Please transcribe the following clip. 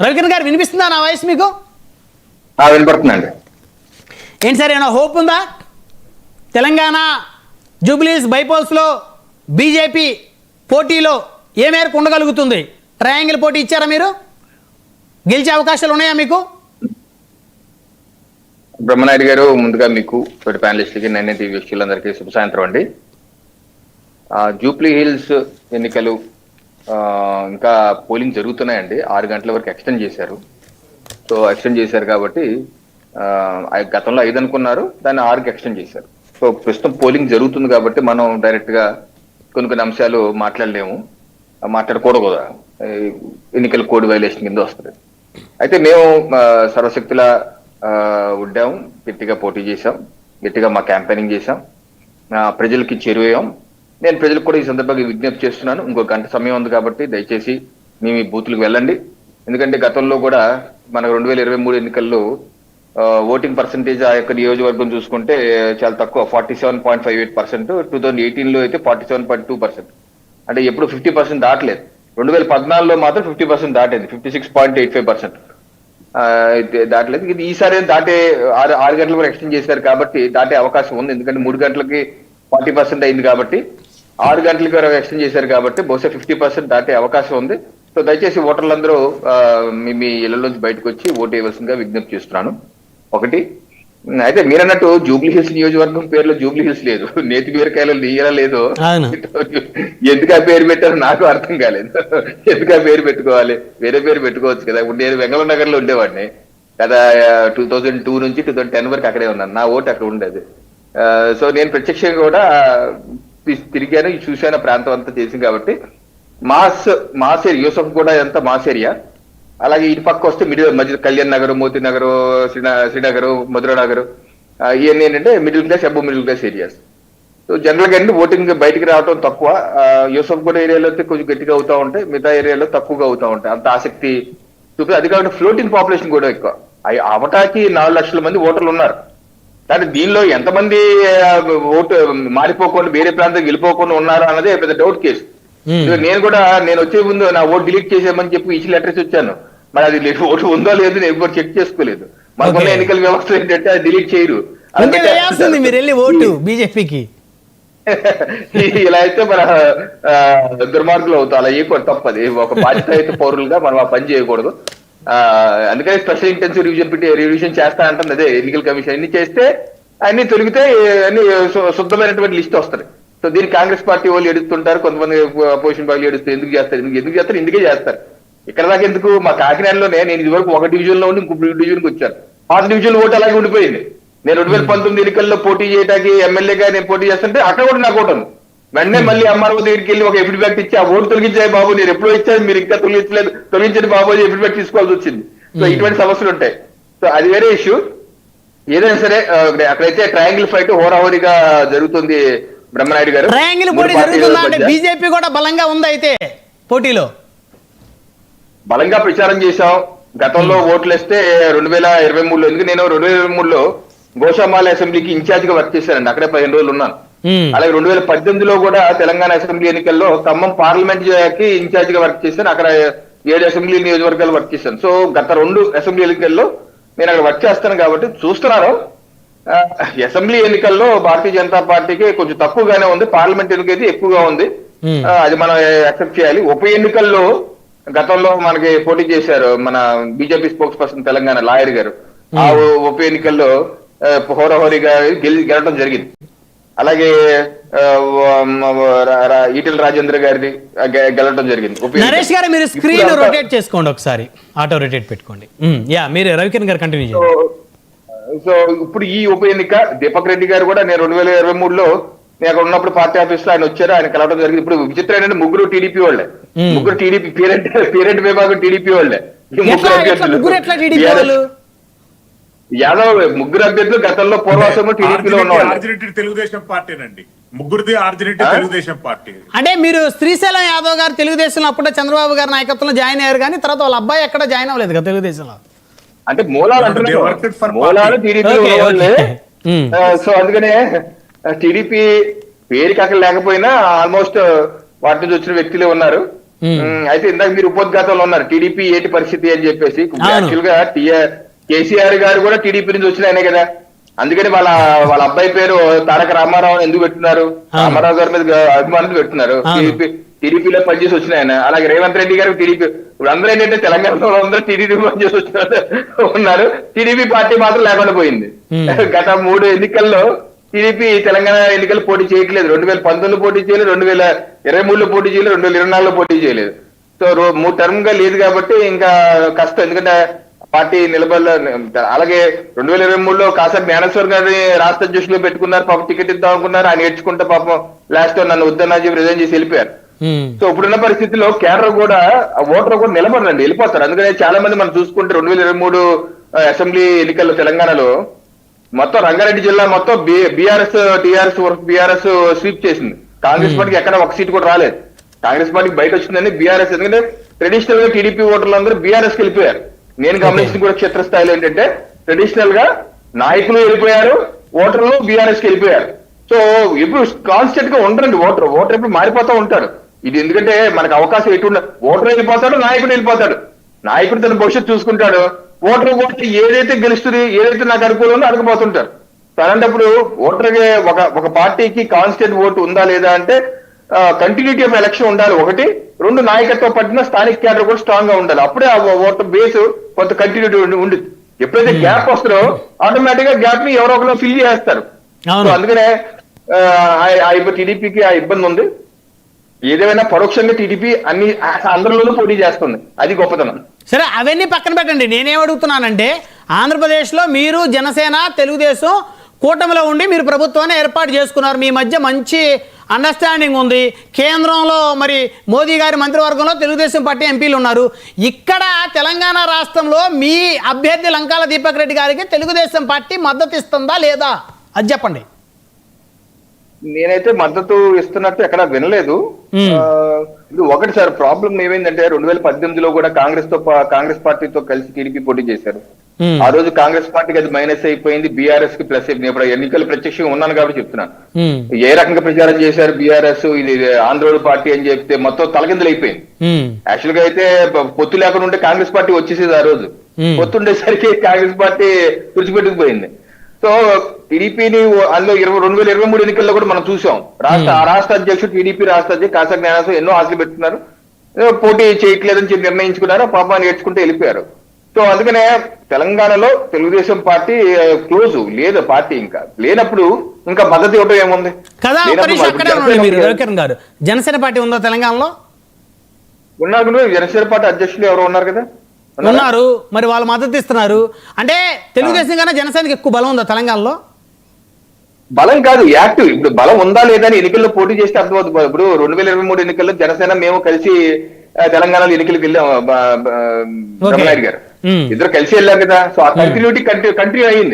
రవికిరణ్ గారు వినిపిస్తుందా నా వాయిస్ మీకు? వినపడుతుందండి. ఏంటి సార్, ఏమైనా హోప్ ఉందా? తెలంగాణ జూబ్లీస్ బైపోల్స్లో బీజేపీ పోటీలో ఏ మేరకు ఉండగలుగుతుంది? ట్రయాంగిల్ పోటీ ఇచ్చారా మీరు? గెలిచే అవకాశాలు ఉన్నాయా మీకు? బ్రహ్మనాయుడు గారు, ముందుగా మీకు తోటి ప్యానలిస్టులకి నన్నే టీవీ వీక్షకులందరికీ శుభ సాయంత్రం అండి. జూబ్లీ హిల్స్ ఎన్నికలు ఇంకా పోలింగ్ జరుగుతున్నాయండి. 6 గంటల వరకు ఎక్స్టెండ్ చేశారు. సో ఎక్స్టెండ్ చేశారు కాబట్టి గతంలో 5 అనుకున్నారు, దాన్ని 6కి ఎక్స్టెండ్ చేశారు. సో ప్రస్తుతం పోలింగ్ జరుగుతుంది కాబట్టి మనం డైరెక్ట్ గా కొన్ని అంశాలు మాట్లాడలేము, మాట్లాడకూడదు కూడా. ఎన్నికల కోడ్ వైలేషన్ కింద వస్తుంది. అయితే మేము సర్వశక్తులా ఉండాం, గట్టిగా పోటీ చేశాం, గట్టిగా మా క్యాంపెయినింగ్ చేశాం, ప్రజలకి చేరువయ్యాం. నేను ప్రజలకు కూడా ఈ సందర్భంగా విజ్ఞప్తి చేస్తున్నాను, ఇంకో గంట సమయం ఉంది కాబట్టి దయచేసి మేము ఈ బూత్లకు వెళ్ళండి. ఎందుకంటే గతంలో కూడా మనకు 2023 ఎన్నికల్లో ఓటింగ్ పర్సంటేజ్ ఆ యొక్క నియోజకవర్గం చూసుకుంటే చాలా తక్కువ, 47.58%. 2018లో అయితే 47.2%. అంటే ఎప్పుడు 50% దాటలేదు. 2014లో మాత్రం 50% దాటేది, 56.85% దాటలేదు. ఇది ఈసారి దాటే 6 గంటల వరకు ఎక్స్టెండ్ చేశారు కాబట్టి దాటే అవకాశం ఉంది. ఎందుకంటే 3 గంటలకి 40% అయింది కాబట్టి 6 గంటలకి వరకు ఎక్స్టెండ్ చేశారు కాబట్టి బహుశా 50% దాటే అవకాశం ఉంది. సో దయచేసి ఓటర్లందరూ మీ ఇళ్లలోంచి బయటకు వచ్చి ఓటు వేయవలసిందిగా విజ్ఞప్తి చేస్తున్నాను. ఒకటి. అయితే మీరన్నట్టు జూబ్లీ హిల్స్ నియోజకవర్గం పేరులో జూబ్లీ హిల్స్ లేదు, నేతి బీరకాయలు నీయలా లేదు. ఎందుకు ఆ పేరు పెట్టారో నాకు అర్థం కాలేదు. ఎందుకు ఆ పేరు పెట్టుకోవాలి? వేరే పేరు పెట్టుకోవచ్చు కదా. ఇప్పుడు నేను వెంగళ నగర్ లో ఉండేవాడిని కదా, 2002 నుంచి 2010 వరకు అక్కడే ఉన్నాను. నా ఓటు అక్కడ ఉండేది. సో నేను ప్రత్యక్షంగా కూడా తిరిగాను, చూశాను, ప్రాంతం అంతా చేసింది కాబట్టి మాస్ ఏరియా, యూసఫ్ కూడా ఎంత మాస్ ఏరియా. అలాగే ఇటు పక్క వస్తే మధ్య కళ్యాణ్ నగర్, మోతీ నగర్, శ్రీనగర్, మధుర నగర్, ఇవన్నీ ఏంటంటే middle class, above middle class areas. So general గా ఓటింగ్ బయటికి రావడం తక్కువ. యూసఫ్ కూడా ఏరియాలో అయితే కొంచెం గట్టిగా అవుతా ఉంటాయి, మిగతా ఏరియాలో తక్కువగా అవుతా ఉంటాయి. అంత ఆసక్తి చూపి అది కాకుండా ఫ్లోటింగ్ పాపులేషన్ కూడా ఎక్కువ. అవటాకి 4 లక్షల మంది ఓటర్లు ఉన్నారు. కానీ దీనిలో ఎంతమంది ఓటు మారిపోకుండా వేరే ప్రాంతానికి వెళ్ళిపోకుండా ఉన్నారు అన్నదే పెద్ద డౌట్ కేసు. నేను వచ్చే ముందు నా ఓటు డిలీట్ చేసేయమని చెప్పి ఇచ్చి లెటర్స్ వచ్చాను. మరి అది ఓటు ఉందో లేదు నేను ఎప్పుడు చెక్ చేసుకోలేదు. మనకున్న ఎన్నికల వ్యవస్థ ఏంటంటే అది డిలీట్ చేయరు. బీజేపీకి ఇలా అయితే మన దుర్మార్గులు అవుతాం. అలా చేయకూడదు, తప్పది. ఒక బాధ్యత పౌరులుగా మనం ఆ పని చేయకూడదు. అందుకని స్పెషల్ ఇంటెన్సివ్ రివిజన్ చేస్తా అంటుంది అదే ఎన్నికల కమిషన్. అన్ని చేస్తే అన్ని తొలిగితే అన్ని శుద్ధమైనటువంటి లిస్ట్ వస్తుంది. సో దీన్ని కాంగ్రెస్ పార్టీ వాళ్ళు ఎడుతుంటారు, కొంతమంది అపోజిషన్ పార్టీ ఎడుస్తారు. ఎందుకు చేస్తారు? ఇందుకే చేస్తారు. ఇక్కడ దాకా ఎందుకు? మా కాకినాడలోనే నేను ఇదివరకు ఒక డివిజన్ లో ఉండి ఇంకొక డివిజన్కి వచ్చాను. 5 డివిజన్ ఓటు అలాగే ఉండిపోయింది. నేను 2019 ఎన్నికల్లో పోటీ చేయడానికి ఎమ్మెల్యేగా నేను పోటీ చేస్తుంటే అక్కడ కూడా నాకు ఓటు ఉంది. వెంటనే మళ్ళీ ఎంఆర్ఓ దగ్గరికి వెళ్ళి ఒక ఎఫిడవిట్ ఇచ్చి ఆ ఓటు తొలగించాయి బాబు, నేను ఎప్పుడో ఇచ్చాను, మీరు ఇంకా తొలగించలేదు, తొలగించండి బాబు అని ఎఫిడవిట్ తీసుకోవాల్సి వచ్చింది. సో ఇటువంటి సమస్యలు ఉంటాయి. సో అది వేరే ఇష్యూ. ఏదైనా సరే అక్కడైతే ట్రయాంగిల్ ఫైట్ హోరాహోరీగా జరుగుతుంది. బ్రహ్మనాయుడు గారు, ట్రయాంగిల్ పోటీ జరుగుతుందా అంటే బీజేపీ కూడా బలంగా ఉంది. అయితే పోటీలో బలంగా ప్రచారం చేశాం. గతంలో ఓట్లు వేస్తే 2023లో, ఎందుకు నేను 2023లో గోషామాల అసెంబ్లీకి ఇన్ఛార్జ్ గా వర్క్ చేశానండి. అక్కడే 15 రోజులు ఉన్నాను. అలాగే 2018లో కూడా తెలంగాణ అసెంబ్లీ ఎన్నికల్లో ఖమ్మం పార్లమెంట్ కి ఇన్ఛార్జ్ గా వర్క్ చేశాను. అక్కడ 7 అసెంబ్లీ నియోజకవర్గాలు వర్క్ చేశాను. సో గత 2 అసెంబ్లీ ఎన్నికల్లో నేను అక్కడ వర్క్ చేస్తాను కాబట్టి చూస్తున్నారు. అసెంబ్లీ ఎన్నికల్లో భారతీయ జనతా పార్టీకి కొంచెం తక్కువగానే ఉంది, పార్లమెంట్ ఎన్నికైతే ఎక్కువగా ఉంది. అది మనం యాక్సెప్ట్ చేయాలి. ఉప ఎన్నికల్లో గతంలో మనకి పోటీ చేశారు మన BJP spokes person Telangana lawyer గారు. ఆ ఉప ఎన్నికల్లో హోరాహోరీగా గెలవడం జరిగింది. అలాగే ఈటెల రాజేంద్ర గారిది గెలవడం జరిగింది. నరేష్ గారు మీరు స్క్రీన్ రొటేట్ చేసుకోండి ఒకసారి, ఆటో రొటేట్ పెట్టుకోండి. మీరు రవికిరణ్ గారు కంటిన్యూ చేయండి. సో ఇప్పుడు ఈ ఉప ఎన్నిక దీపక్ రెడ్డి గారు కూడా నేను 2023లో నేను అక్కడ ఉన్నప్పుడు పార్టీ ఆఫీస్ లో ఆయన వచ్చారు, ఆయన కలవడం జరిగింది. ఇప్పుడు విచిత్రం ఏంటంటే ముగ్గురు టీడీపీ వాళ్ళే, ముగ్గురు టీడీపీ పేరెంట్ విభాగం టీడీపీ వాళ్ళే. యాదవ్ ముగ్గురు అభ్యర్థులు గతంలో పూర్వాసంలో టీడీపీలో ఉన్నవాళ్ళు. Telugu Desam పార్టీనండి, ముగ్గురిది originate Telugu Desam party. అంటే మీరు శ్రీశైలం యాదవ్ గారు తెలుగుదేశంలో అప్పుడే చంద్రబాబు గారి నాయకత్వంలో జాయిన్ అయ్యారు, కానీ తర్వాత వాళ్ళ అబ్బాయి ఎక్కడ జాయిన్ అవ్వలేదు కదా తెలుగుదేశంలో. అంటే మూలాలు టీడీపీలో ఉన్నవాళ్ళే. సో అందుకనే టీడీపీ పేరుకి అక్కడ లేకపోయినా ఆల్మోస్ట్ వాటి నుంచి వచ్చిన వ్యక్తులే ఉన్నారు. అయితే ఇందాక మీరు ఉపోద్ఘాతంలో ఉన్నారు టీడీపీ ఏంటి పరిస్థితి అని చెప్పేసి. అవును. యాక్చువల్ గా కేసీఆర్ గారు కూడా టీడీపీ నుంచి వచ్చిన ఆయనే కదా. అందుకని వాళ్ళ అబ్బాయి పేరు తారక రామారావు ఎందుకు పెట్టున్నారు, రామారావు గారి మీద అభిమానులు పెట్టున్నారు. టీడీపీలో పనిచేసి వచ్చిన ఆయన. అలాగే రేవంత్ రెడ్డి గారు టీడీపీ. ఇప్పుడు అందరూ ఏంటంటే తెలంగాణలో అందరూ టీడీపీ పనిచేసి ఉన్నారు. టీడీపీ పార్టీ మాత్రం లేకుండా పోయింది. గత 3 ఎన్నికల్లో టీడీపీ తెలంగాణ ఎన్నికలు పోటీ చేయట్లేదు. 2019లో పోటీ చేయలేదు, 2023లో పోటీ చేయలేదు, 2024లో పోటీ చేయలేదు. సో 3 టర్మ్ గా లేదు కాబట్టి ఇంకా కష్టం. ఎందుకంటే పార్టీ నిలబడ. అలాగే 2023లో కాసారి జ్ఞానేశ్వర్ గారిని రాష్ట్ర అధ్యక్షులు పెట్టుకున్నారు. పాపం టికెట్ ఇద్దాం అనుకున్నారు. ఆయన ఏడ్చుకుంటే పాపం లాస్ట్ నన్ను వద్దన్నా చెప్పి రిజైన్ చేసి వెళ్ళిపోయారు. సో ఇప్పుడున్న పరిస్థితిలో కేడర్ కూడా ఓటర్ కూడా నిలబడరండి, వెళ్ళిపోతారు. అందుకనే చాలా మంది మనం చూసుకుంటే 2023 అసెంబ్లీ ఎన్నికల్లో తెలంగాణలో మొత్తం రంగారెడ్డి జిల్లా మొత్తం బీఆర్ఎస్ స్వీప్ చేసింది. కాంగ్రెస్ పార్టీకి ఎక్కడ ఒక సీట్ కూడా రాలేదు. కాంగ్రెస్ పార్టీకి బయట వచ్చిందని బీఆర్ఎస్. ఎందుకంటే ట్రెడిషనల్ గా టీడీపీ ఓటర్లు అందరూ బీఆర్ఎస్ కి వెళ్ళిపోయారు. నేను గమనించిన కూడా క్షేత్రస్థాయిలో ఏంటంటే ట్రెడిషనల్ గా నాయకులు వెళ్ళిపోయారు, ఓటర్లు బీఆర్ఎస్ కి వెళ్ళిపోయారు. సో ఎప్పుడు కాన్స్టెంట్ గా ఉండరండి ఓటర్ ఎప్పుడు మారిపోతూ ఉంటాడు. ఇది ఎందుకంటే మనకు అవకాశం ఎటు ఓటర్ వెళ్ళిపోతాడు, నాయకుడు వెళ్ళిపోతాడు. నాయకుడు తన భవిష్యత్తు చూసుకుంటాడు, ఓటర్ ఏదైతే గెలుస్తుంది, ఏదైతే నాకు అనుకూలంలో అడగబోతుంటారు. అలాంటప్పుడు ఓటర్ ఒక పార్టీకి కాన్స్టెంట్ ఓటు ఉందా లేదా అంటే కంటిన్యూటీ ఆఫ్ ఎలక్షన్ ఉండాలి. 1, 2 నాయకత్వం పట్టిన స్థానిక క్యాడర్ కూడా స్ట్రాంగ్ గా ఉండాలి. అప్పుడే ఆ ఓటర్ బేస్ కొంత కంటిన్యూటీ ఉంది. ఎప్పుడైతే గ్యాప్ వస్తుందో ఆటోమేటిక్ గా గ్యాప్ ని ఎవరో ఒకరు ఫిల్ చేస్తారు. సో అందుకనే టీడీపీకి ఆ ఇబ్బంది ఉంది. ఏదేమైనా పరోక్షంగా టీడీపీ అందరిలోనూ పోటీ చేస్తుంది. అది గొప్పతనం. సరే, అవన్నీ పక్కన పెట్టండి. నేనేం అడుగుతున్నానంటే ఆంధ్రప్రదేశ్లో మీరు జనసేన తెలుగుదేశం కూటమిలో ఉండి మీరు ప్రభుత్వాన్ని ఏర్పాటు చేసుకున్నారు. మీ మధ్య మంచి అండర్స్టాండింగ్ ఉంది. కేంద్రంలో మరి మోదీ గారి మంత్రివర్గంలో తెలుగుదేశం పార్టీ ఎంపీలు ఉన్నారు. ఇక్కడ తెలంగాణ రాష్ట్రంలో మీ అభ్యర్థి లంకాల దీపక్ రెడ్డి గారికి తెలుగుదేశం పార్టీ మద్దతు ఇస్తుందా లేదా అది చెప్పండి. నేనైతే మద్దతు ఇస్తున్నట్టు ఎక్కడ వినలేదు. ఇది ఒకటి సార్, ప్రాబ్లం ఏమైందంటే 2018లో కూడా కాంగ్రెస్ పార్టీతో కలిసి టీడీపీ పోటీ చేశారు. ఆ రోజు కాంగ్రెస్ పార్టీకి అది మైనస్ అయిపోయింది, బీఆర్ఎస్ కి ప్లస్ అయిపోయింది. ఇప్పుడు ఎన్నికలు ప్రత్యక్షంగా ఉన్నాను కాబట్టి చెప్తున్నాను. ఏ రకంగా ప్రచారం చేశారు బీఆర్ఎస్, ఇది ఆంధ్రోడు పార్టీ అని చెప్తే మొత్తం తలకిందులు అయిపోయింది. యాక్చువల్ గా అయితే పొత్తు లేకుండా ఉంటే కాంగ్రెస్ పార్టీ వచ్చేసేది. ఆ రోజు పొత్తు ఉండేసరికి కాంగ్రెస్ పార్టీ తుడిచిపెట్టుకుపోయింది. సో టీడీపీని అందులో 2023 ఎన్నికల్లో కూడా మనం చూసాం. రాష్ట్ర అధ్యక్షుడు టీడీపీ రాష్ట్ర అధ్యక్షుడు కాసారి జ్ఞానేశ్వర్ ఎన్నో ఆశలు పెట్టుకున్నారు, పోటీ చేయట్లేదని చెప్పి నిర్ణయించుకున్నారు, పాపాన్ని ఏడ్చుకుంటే వెళ్ళిపోయారు. సో అందుకనే తెలంగాణలో తెలుగుదేశం పార్టీ క్లోజ్ లేదు. పార్టీ ఇంకా లేనప్పుడు ఇంకా మద్దతు ఇవ్వడం ఏముంది కదా. మీరు రవికిరణ్ గారు, జనసేన పార్టీ ఉందా తెలంగాణలో? ఉన్నారు. జనసేన పార్టీ అధ్యక్షులు ఎవరు ఉన్నారు కదా, ఉన్నారు. మరి వాళ్ళు మద్దతు ఇస్తున్నారు అంటే తెలుగుదేశం కన్నా జనసేనకి ఎక్కువ బలం ఉందా తెలంగాణలో? బలం కాదు, యాక్టివ్. ఇప్పుడు బలం ఉందా లేదా అని ఎన్నికల్లో పోటీ చేస్తే అర్థమవుతుంది. ఇప్పుడు 2023 ఎన్నికల్లో జనసేన మేము కలిసి తెలంగాణలో ఎన్నికలకు వెళ్ళాం. బ్రహ్మనాయుడు గారు ఇద్దరు కలిసి వెళ్ళారు కదా. సో ఆ కంటిన్యూటీ కంటిన్యూ అయ్యింది.